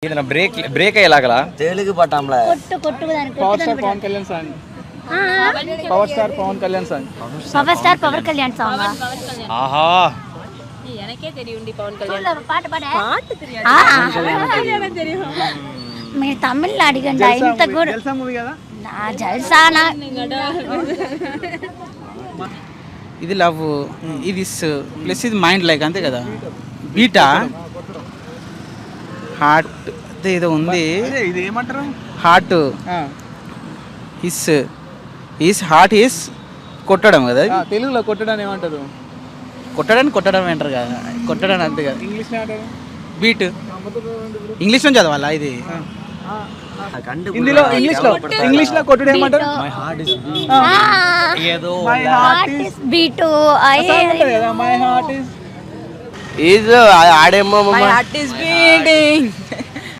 ఇది బ్రేక్ అయ్యేలాగలా తెలుగు పట్టంలా power star Pawan Kalyan song power star Pawan Kalyan song power star power Kalyan song ఆహా எனக்கே தெரியும்டி பவன் கல்யாண் పాట పాడే எனக்கு தெரியும் మీరు తమిళ్లో అడిగండి ఇంత కూడా జల్సా మూవీ కదా నా జల్సానా ఇది లవ్ ఇది ప్లస్ ఇది మైండ్ లైక్ అంతే కదా బీటా హార్ట్ ఏదో ఉంది అదే ఇది ఏమంటారు హార్ట్ ఈస్ హార్ట్ ఈస్ కొట్టడం కదా తెలుగులో కొట్టడాన్ని ఏమంటారు కొట్టడం అంటారు కదా కొట్టడం అంతే కదా ఇంగ్లీష్ ఏమంటారు బీట్ ఇంగ్లీష్ నుంచి చదవాలా ఇది హిందీలో ఇంగ్లీష్ లో కొట్టడం ఏమంటారు మై హార్ట్ ఇస్ ఏదో my heart is beat my heart is ఆడేమో మై హార్ట్ ఇస్ బీటింగ్